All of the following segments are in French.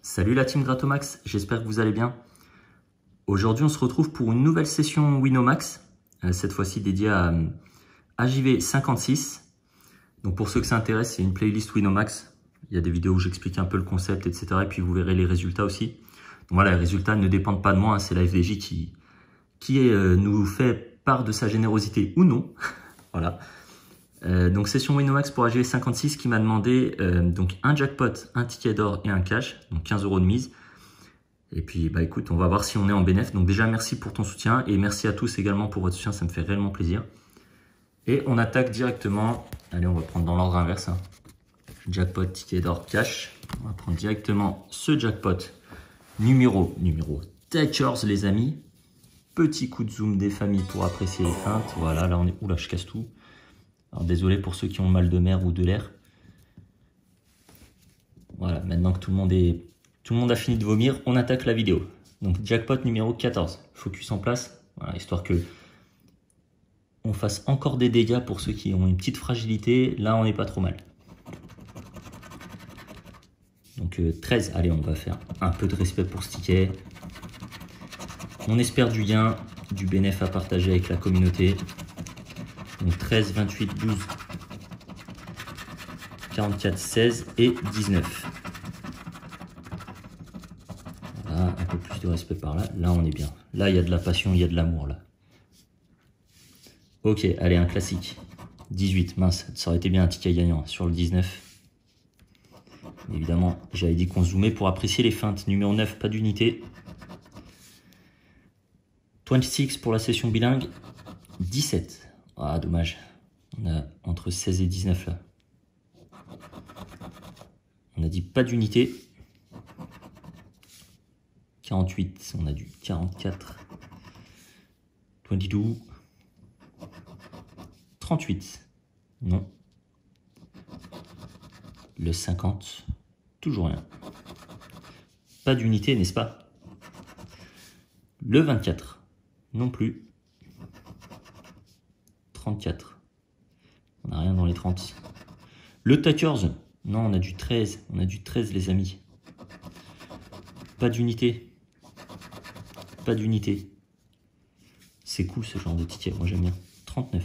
Salut la team Gratomax, j'espère que vous allez bien. Aujourd'hui on se retrouve pour une nouvelle session Winamax, cette fois-ci dédiée à AJV 56. Donc pour ceux que ça intéresse, c'est une playlist Winamax. Il y a des vidéos où j'explique un peu le concept, etc. Et puis vous verrez les résultats aussi. Donc voilà, les résultats ne dépendent pas de moi, hein, c'est la FDJ qui nous fait part de sa générosité ou non. Voilà. Donc session Winamax pour AJV 56 qui m'a demandé donc un jackpot, un ticket d'or et un cash, donc 15 € de mise. Et puis bah écoute, on va voir si on est en bénéf. Donc déjà merci pour ton soutien et merci à tous également pour votre soutien, ça me fait réellement plaisir. Et on attaque directement, allez on va prendre dans l'ordre inverse, hein. Jackpot, ticket d'or, cash. On va prendre directement ce jackpot numéro Takers les amis. Petit coup de zoom des familles pour apprécier les feintes. Voilà, là on est, oula je casse tout. Alors désolé pour ceux qui ont mal de mer ou de l'air. Voilà, maintenant que tout le monde a fini de vomir, on attaque la vidéo. Donc jackpot numéro 14. Focus en place, voilà, histoire que on fasse encore des dégâts pour ceux qui ont une petite fragilité. Là, on n'est pas trop mal. Donc 13, allez, on va faire un peu de respect pour ce ticket. On espère du gain, du bénéfice à partager avec la communauté. Donc 13, 28, 12, 44, 16 et 19. Voilà, un peu plus de respect par là. Là, on est bien. Là, il y a de la passion, il y a de l'amour là. Ok, allez, un classique. 18, mince, ça aurait été bien un ticket gagnant sur le 19. Évidemment, j'avais dit qu'on zoomait pour apprécier les feintes. Numéro 9, pas d'unité. 26 pour la session bilingue. 17. Ah, dommage. On a entre 16 et 19 là. On a dit pas d'unité. 48, on a du 44. 22. 38. Non. Le 50. Toujours rien. Pas d'unité, n'est-ce pas? Le 24. Non plus. 34. On n'a rien dans les 30. Le Takers. Non, on a du 13. On a du 13, les amis. Pas d'unité. Pas d'unité. C'est cool ce genre de ticket. Moi, j'aime bien. 39.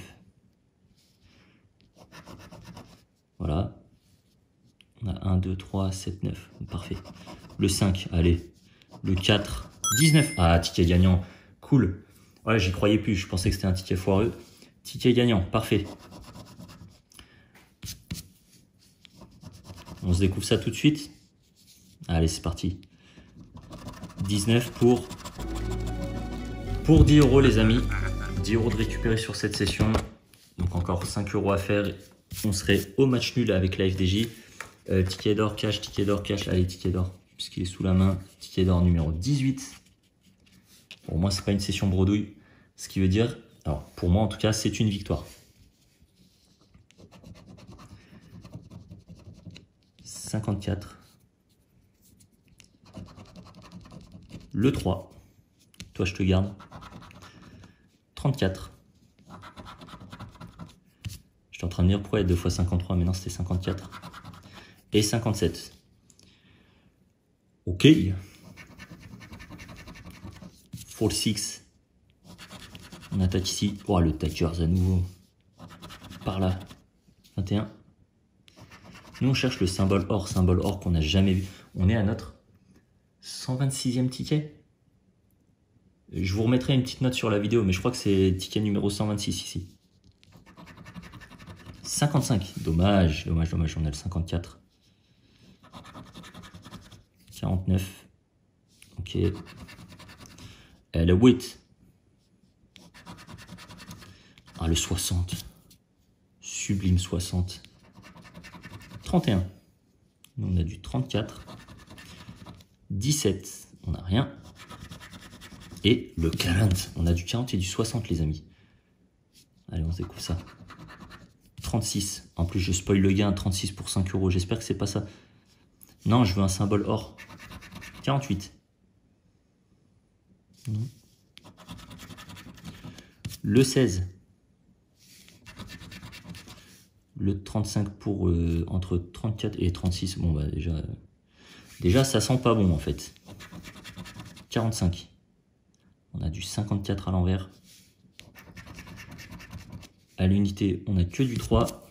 Voilà. On a 1, 2, 3, 7, 9. Parfait. Le 5. Allez. Le 4. 19. Ah, ticket gagnant. Cool. Ouais, j'y croyais plus. Je pensais que c'était un ticket foireux. Ticket gagnant. Parfait. On se découvre ça tout de suite. Allez, c'est parti. 19 pour 10 € les amis. 10 € de récupérer sur cette session. Donc encore 5 € à faire. On serait au match nul avec la FDJ. Ticket d'or, cash, ticket d'or, cash. Allez, ticket d'or, puisqu'il est sous la main. Ticket d'or numéro 18. Pour moi, c'est pas une session bredouille. Ce qui veut dire, alors pour moi en tout cas, c'est une victoire. 54. Le 3. Toi, je te garde. 34. J'étais en train de dire pourquoi il y a 2 fois 53, mais non, c'était 54. Et 57. Ok. 46. On attaque ici. Oh, le Takers à nouveau. Par là. 21. Nous, on cherche le symbole or qu'on n'a jamais vu. On est à notre 126e ticket. Je vous remettrai une petite note sur la vidéo, mais je crois que c'est ticket numéro 126 ici. 55. Dommage, dommage, dommage. On a le 54. 49. Ok. Le 8. Ah, le 60. Sublime 60. 31. Nous, on a du 34. 17. On n'a rien. Et le 40. On a du 40 et du 60, les amis. Allez, on se découvre ça. 36. En plus, je spoil le gain. 36 pour 5 €. J'espère que c'est pas ça. Non, je veux un symbole or. 48. Non. Le 16. Le 35 pour entre 34 et 36. Bon, bah déjà, Déjà, ça sent pas bon en fait. 45. On a du 54 à l'envers. À l'unité, on a que du 3.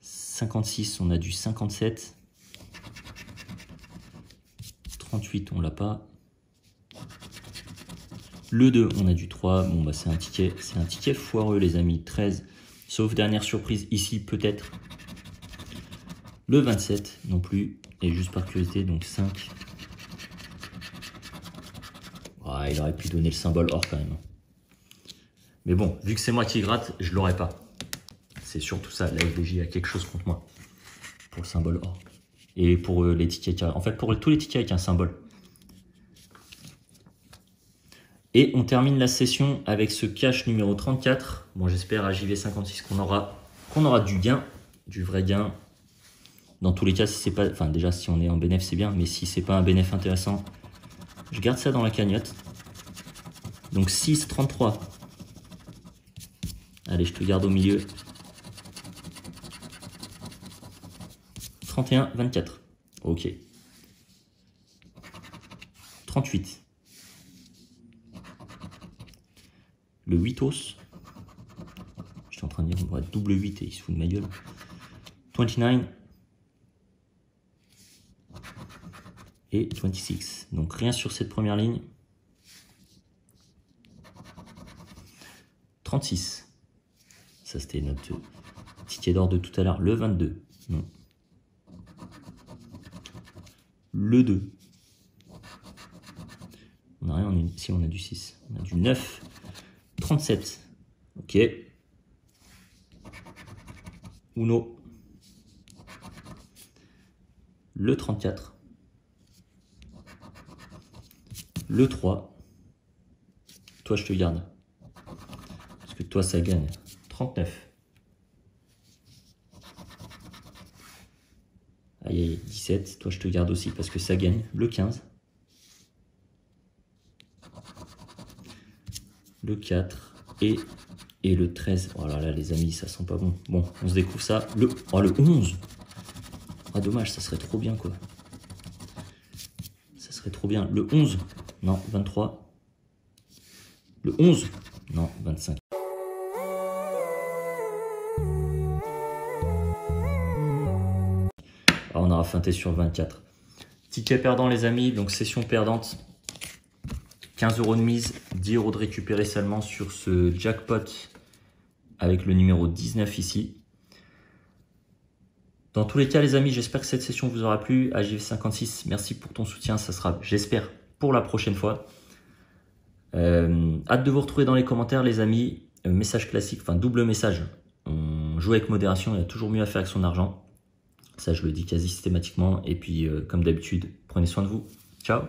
56, on a du 57. 38, on l'a pas. Le 2, on a du 3. Bon, bah, c'est un ticket foireux, les amis. 13. Sauf dernière surprise ici, peut-être. Le 27, non plus. Et juste par curiosité, donc 5. Ah, il aurait pu donner le symbole or quand même. Mais bon, vu que c'est moi qui gratte, je l'aurais pas. C'est surtout ça, la FDJ a quelque chose contre moi. Pour le symbole or. Et pour les tickets carrés. En fait, pour tous les tickets avec un symbole. Et on termine la session avec ce cash numéro 34. Bon, j'espère à JV56 qu'on aura du gain, du vrai gain. Dans tous les cas, si c'est pas, enfin déjà si on est en bénéf, c'est bien, mais si c'est pas un bénéf intéressant, je garde ça dans la cagnotte. Donc 6, 33. Allez, je te garde au milieu. 31, 24. Ok. 38. Le 8 os. J'étais en train de dire, on va double 8 et il se fout de ma gueule. 29. Et 26. Donc rien sur cette première ligne. 36. Ça c'était notre ticket d'or de tout à l'heure. Le 22. Non. Le 2. On n'a rien, si on a du 6. On a du 9. 37. Ok. Uno. Le 34. Le 3. Toi, je te garde. Parce que toi, ça gagne. 39. Aïe, aïe, 17. Toi, je te garde aussi parce que ça gagne. Le 15. Le 4. Et le 13. Oh là là, les amis, ça sent pas bon. Bon, on se découvre ça. Le 11. Ah, dommage, ça serait trop bien, quoi. Ça serait trop bien. Le 11. Non, 23. Le 11. Non, 25. Alors, on aura feinté sur 24. Ticket perdant, les amis. Donc, session perdante. 15 € de mise. 10 € de récupérer seulement sur ce jackpot avec le numéro 19 ici. Dans tous les cas, les amis, j'espère que cette session vous aura plu. AJV56, merci pour ton soutien. Ça sera, j'espère, pour la prochaine fois. Hâte de vous retrouver dans les commentaires, les amis. Message classique, enfin double message. On joue avec modération, il y a toujours mieux à faire avec son argent. Ça, je le dis quasi systématiquement. Et puis, comme d'habitude, prenez soin de vous. Ciao!